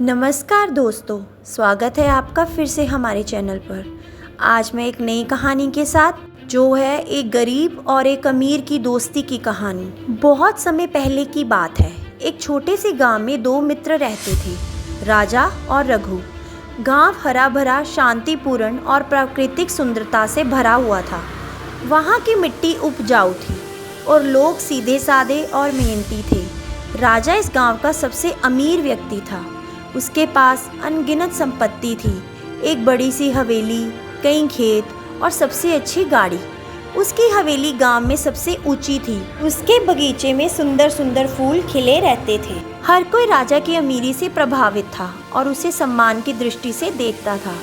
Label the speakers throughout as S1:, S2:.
S1: नमस्कार दोस्तों, स्वागत है आपका फिर से हमारे चैनल पर। आज मैं एक नई कहानी के साथ, जो है एक गरीब और एक अमीर की दोस्ती की कहानी। बहुत समय पहले की बात है। एक छोटे से गांव में दो मित्र रहते थे, राजा और रघु। गांव हरा भरा, शांतिपूर्ण और प्राकृतिक सुंदरता से भरा हुआ था। वहाँ की मिट्टी उपजाऊ थी और लोग सीधे साधे और मेहनती थे। राजा इस गांव का सबसे अमीर व्यक्ति था। उसके पास अनगिनत संपत्ति थी, एक बड़ी सी हवेली, कई खेत और सबसे अच्छी गाड़ी। उसकी हवेली गांव में सबसे ऊंची थी। उसके बगीचे में सुंदर सुंदर फूल खिले रहते थे। हर कोई राजा की अमीरी से प्रभावित था और उसे सम्मान की दृष्टि से देखता था।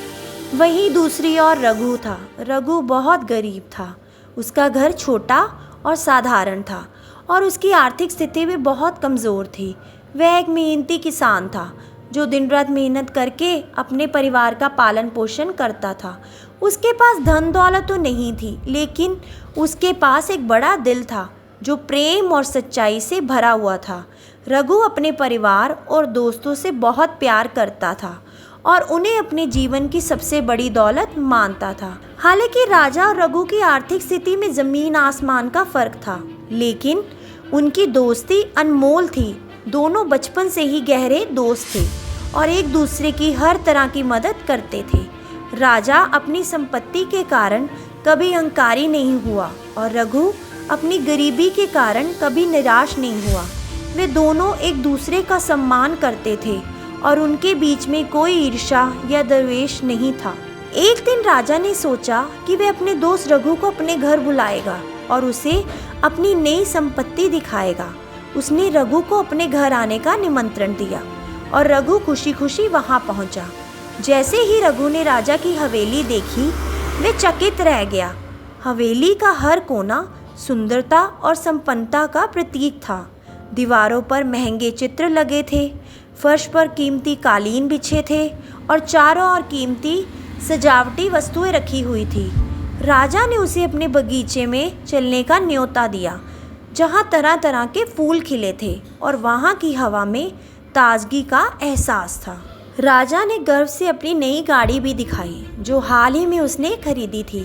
S1: वहीं दूसरी ओर रघु था। रघु बहुत गरीब था। उसका घर छोटा और साधारण था और उसकी आर्थिक स्थिति भी बहुत कमज़ोर थी। वह एक मेहनती किसान था जो दिन रात मेहनत करके अपने परिवार का पालन पोषण करता था। उसके पास धन दौलत तो नहीं थी, लेकिन उसके पास एक बड़ा दिल था जो प्रेम और सच्चाई से भरा हुआ था। रघु अपने परिवार और दोस्तों से बहुत प्यार करता था और उन्हें अपने जीवन की सबसे बड़ी दौलत मानता था। हालांकि राजा और रघु की आर्थिक स्थिति में ज़मीन आसमान का फ़र्क था, लेकिन उनकी दोस्ती अनमोल थी। दोनों बचपन से ही गहरे दोस्त थे और एक दूसरे की हर तरह की मदद करते थे। राजा अपनी संपत्ति के कारण कभी अहंकारी नहीं हुआ और रघु अपनी गरीबी के कारण कभी निराश नहीं हुआ। वे दोनों एक दूसरे का सम्मान करते थे और उनके बीच में कोई ईर्ष्या या द्वेष नहीं था। एक दिन राजा ने सोचा कि वह अपने दोस्त रघु को अपने घर बुलाएगा और उसे अपनी नई संपत्ति दिखाएगा। उसने रघु को अपने घर आने का निमंत्रण दिया और रघु खुशी खुशी वहां पहुंचा। जैसे ही रघु ने राजा की हवेली देखी, वे चकित रह गया। हवेली का हर कोना सुंदरता और संपन्नता का प्रतीक था। दीवारों पर महंगे चित्र लगे थे, फर्श पर कीमती कालीन बिछे थे और चारों ओर कीमती सजावटी वस्तुएं रखी हुई थी। राजा ने उसे अपने बगीचे में चलने का न्योता दिया, जहाँ तरह तरह के फूल खिले थे और वहाँ की हवा में ताजगी का एहसास था। राजा ने गर्व से अपनी नई गाड़ी भी दिखाई, जो हाल ही में उसने खरीदी थी।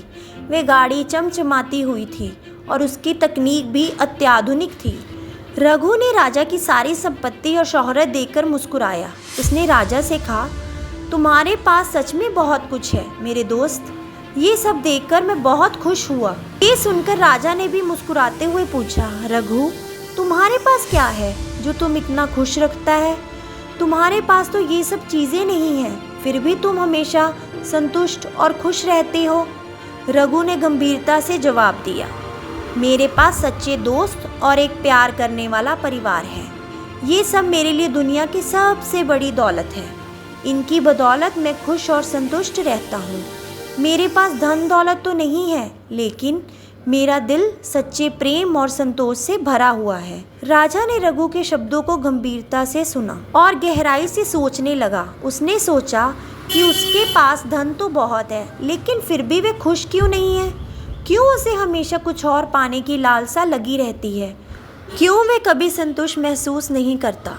S1: वह गाड़ी चमचमाती हुई थी और उसकी तकनीक भी अत्याधुनिक थी। रघु ने राजा की सारी संपत्ति और शोहरत देखकर मुस्कुराया। उसने राजा से कहा, तुम्हारे पास सच में बहुत कुछ है मेरे दोस्त। ये सब देखकर मैं बहुत खुश हुआ। ये सुनकर राजा ने भी मुस्कुराते हुए पूछा, रघु, तुम्हारे पास क्या है जो तुम इतना खुश रखता है? तुम्हारे पास तो ये सब चीज़ें नहीं हैं, फिर भी तुम हमेशा संतुष्ट और खुश रहते हो। रघु ने गंभीरता से जवाब दिया, मेरे पास सच्चे दोस्त और एक प्यार करने वाला परिवार है। ये सब मेरे लिए दुनिया की सबसे बड़ी दौलत है। इनकी बदौलत मैं खुश और संतुष्ट रहता हूँ। मेरे पास धन दौलत तो नहीं है, लेकिन मेरा दिल सच्चे प्रेम और संतोष से भरा हुआ है। राजा ने रघु के शब्दों को गंभीरता से सुना और गहराई से सोचने लगा। उसने सोचा कि उसके पास धन तो बहुत है, लेकिन फिर भी वह खुश क्यों नहीं है? क्यों उसे हमेशा कुछ और पाने की लालसा लगी रहती है? क्यों वह कभी संतुष्ट महसूस नहीं करता?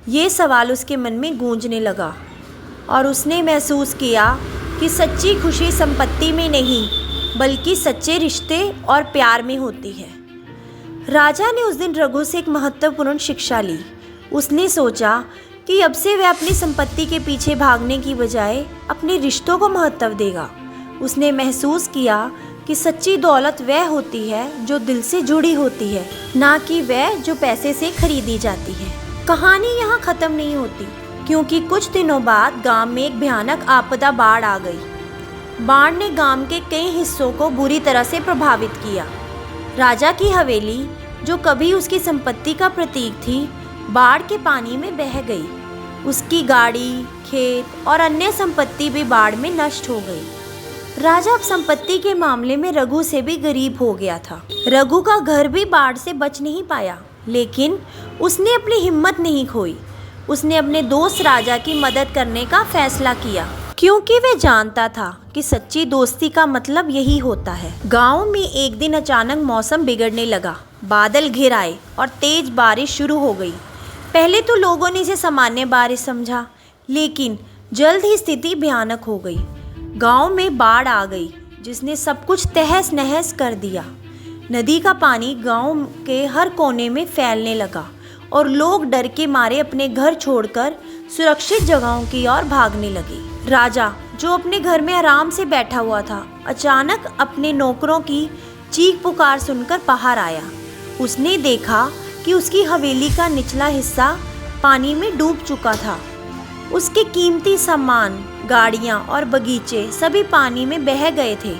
S1: ये सवाल उसके मन में गूंजने लगा और उसने महसूस किया कि सच्ची खुशी संपत्ति में नहीं, बल्कि सच्चे रिश्ते और प्यार में होती है। राजा ने उस दिन रघु से एक महत्वपूर्ण शिक्षा ली। उसने सोचा कि अब से वह अपनी संपत्ति के पीछे भागने की बजाय अपने रिश्तों को महत्व देगा। उसने महसूस किया कि सच्ची दौलत वह होती है जो दिल से जुड़ी होती है, ना कि वह जो पैसे से खरीदी जाती है। कहानी यहाँ ख़त्म नहीं होती, क्योंकि कुछ दिनों बाद गांव में एक भयानक आपदा बाढ़ आ गई। बाढ़ ने गांव के कई हिस्सों को बुरी तरह से प्रभावित किया। राजा की हवेली, जो कभी उसकी संपत्ति का प्रतीक थी, बाढ़ के पानी में बह गई। उसकी गाड़ी, खेत और अन्य संपत्ति भी बाढ़ में नष्ट हो गई। राजा अब संपत्ति के मामले में रघु से भी गरीब हो गया था। रघु का घर भी बाढ़ से बच नहीं पाया, लेकिन उसने अपनी हिम्मत नहीं खोई। उसने अपने दोस्त राजा की मदद करने का फैसला किया, क्योंकि वह जानता था कि सच्ची दोस्ती का मतलब यही होता है। गांव में एक दिन अचानक मौसम बिगड़ने लगा। बादल घिर आए और तेज बारिश शुरू हो गई। पहले तो लोगों ने इसे सामान्य बारिश समझा, लेकिन जल्द ही स्थिति भयानक हो गई। गांव में बाढ़ आ गई जिसने सब कुछ तहस नहस कर दिया। नदी का पानी गांव के हर कोने में फैलने लगा और लोग डर के मारे अपने घर छोड़कर सुरक्षित जगहों की ओर भागने लगे। राजा, जो अपने घर में आराम से बैठा हुआ था, अचानक अपने नौकरों की चीख पुकार सुनकर बाहर आया। उसने देखा कि उसकी हवेली का निचला हिस्सा पानी में डूब चुका था। उसके कीमती सामान, गाड़ियाँ और बगीचे सभी पानी में बह गए थे।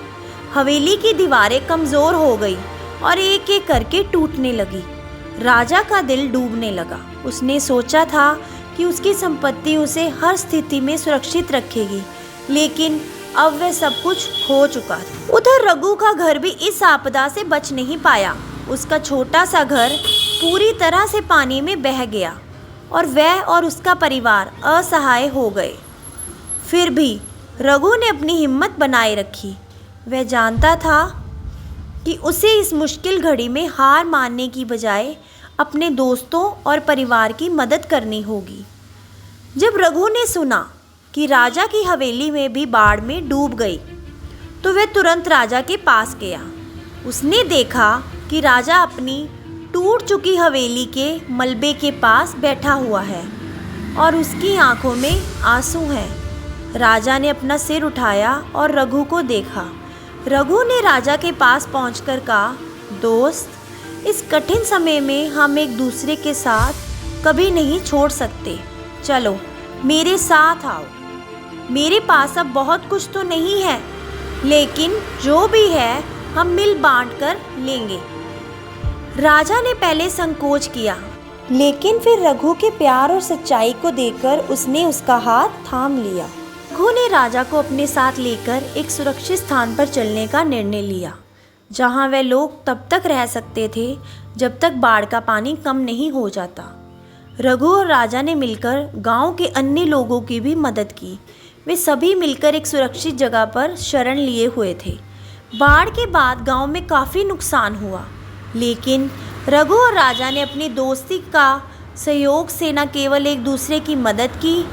S1: हवेली की दीवारें कमज़ोर हो गई और एक एक करके टूटने लगी। राजा का दिल डूबने लगा। उसने सोचा था कि उसकी संपत्ति उसे हर स्थिति में सुरक्षित रखेगी, लेकिन अब वह सब कुछ खो चुका था। उधर रघु का घर भी इस आपदा से बच नहीं पाया। उसका छोटा सा घर पूरी तरह से पानी में बह गया और वह और उसका परिवार असहाय हो गए। फिर भी रघु ने अपनी हिम्मत बनाए रखी। वह जानता था कि उसे इस मुश्किल घड़ी में हार मानने की बजाय अपने दोस्तों और परिवार की मदद करनी होगी। जब रघु ने सुना कि राजा की हवेली में भी बाढ़ में डूब गई, तो वह तुरंत राजा के पास गया। उसने देखा कि राजा अपनी टूट चुकी हवेली के मलबे के पास बैठा हुआ है और उसकी आंखों में आंसू हैं। राजा ने अपना सिर उठाया और रघु को देखा। रघु ने राजा के पास पहुंचकर कहा, दोस्त, इस कठिन समय में हम एक दूसरे के साथ कभी नहीं छोड़ सकते। चलो मेरे साथ आओ। मेरे पास अब बहुत कुछ तो नहीं है, लेकिन जो भी है हम मिल बांट कर लेंगे। राजा ने पहले संकोच किया, लेकिन फिर रघु के प्यार और सच्चाई को देखकर उसने उसका हाथ थाम लिया। रघु ने राजा को अपने साथ लेकर एक सुरक्षित स्थान पर चलने का निर्णय लिया, जहां वे लोग तब तक रह सकते थे जब तक बाढ़ का पानी कम नहीं हो जाता। रघु और राजा ने मिलकर गांव के अन्य लोगों की भी मदद की। वे सभी मिलकर एक सुरक्षित जगह पर शरण लिए हुए थे। बाढ़ के बाद गांव में काफ़ी नुकसान हुआ, लेकिन रघु और राजा ने अपनी दोस्ती का सहयोग से न केवल एक दूसरे की मदद की,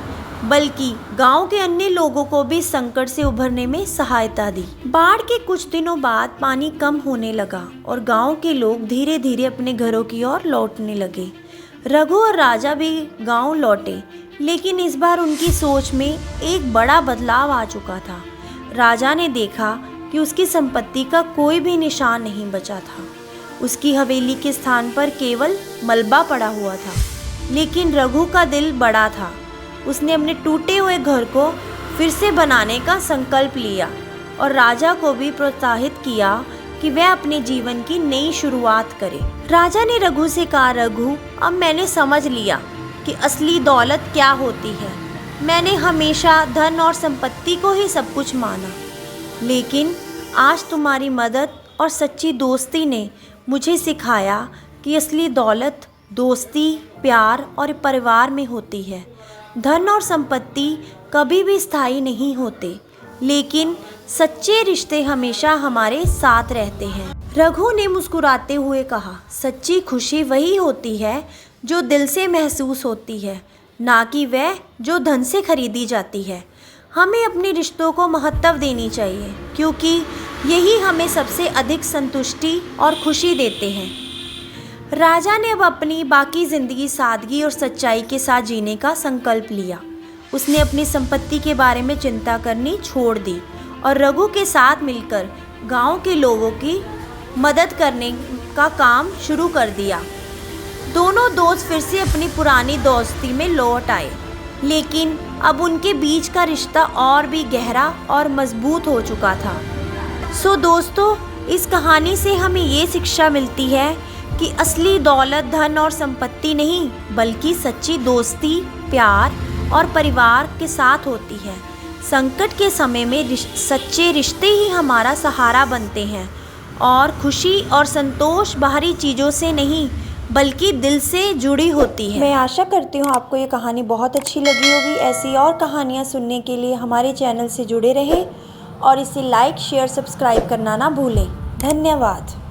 S1: बल्कि गांव के अन्य लोगों को भी संकट से उभरने में सहायता दी। बाढ़ के कुछ दिनों बाद पानी कम होने लगा और गांव के लोग धीरे धीरे अपने घरों की ओर लौटने लगे। रघु और राजा भी गांव लौटे, लेकिन इस बार उनकी सोच में एक बड़ा बदलाव आ चुका था। राजा ने देखा कि उसकी संपत्ति का कोई भी निशान नहीं बचा था। उसकी हवेली के स्थान पर केवल मलबा पड़ा हुआ था। लेकिन रघु का दिल बड़ा था। उसने अपने टूटे हुए घर को फिर से बनाने का संकल्प लिया और राजा को भी प्रोत्साहित किया कि वह अपने जीवन की नई शुरुआत करे। राजा ने रघु से कहा, रघु, अब मैंने समझ लिया कि असली दौलत क्या होती है। मैंने हमेशा धन और संपत्ति को ही सब कुछ माना, लेकिन आज तुम्हारी मदद और सच्ची दोस्ती ने मुझे सिखाया कि असली दौलत दोस्ती, प्यार और परिवार में होती है। धन और संपत्ति कभी भी स्थायी नहीं होते, लेकिन सच्चे रिश्ते हमेशा हमारे साथ रहते हैं। रघु ने मुस्कुराते हुए कहा, सच्ची खुशी वही होती है जो दिल से महसूस होती है, ना कि वह जो धन से खरीदी जाती है। हमें अपने रिश्तों को महत्व देनी चाहिए, क्योंकि यही हमें सबसे अधिक संतुष्टि और खुशी देते हैं। राजा ने अब अपनी बाकी ज़िंदगी सादगी और सच्चाई के साथ जीने का संकल्प लिया। उसने अपनी संपत्ति के बारे में चिंता करनी छोड़ दी और रघु के साथ मिलकर गांव के लोगों की मदद करने का काम शुरू कर दिया। दोनों दोस्त फिर से अपनी पुरानी दोस्ती में लौट आए, लेकिन अब उनके बीच का रिश्ता और भी गहरा और मजबूत हो चुका था। सो दोस्तों, इस कहानी से हमें ये शिक्षा मिलती है कि असली दौलत धन और संपत्ति नहीं, बल्कि सच्ची दोस्ती, प्यार और परिवार के साथ होती है। संकट के समय में सच्चे रिश्ते ही हमारा सहारा बनते हैं और खुशी और संतोष बाहरी चीज़ों से नहीं, बल्कि दिल से जुड़ी होती है। मैं आशा करती हूँ आपको ये कहानी बहुत अच्छी लगी होगी। ऐसी और कहानियाँ सुनने के लिए हमारे चैनल से जुड़े रहें और इसे लाइक, शेयर, सब्सक्राइब करना ना भूलें। धन्यवाद।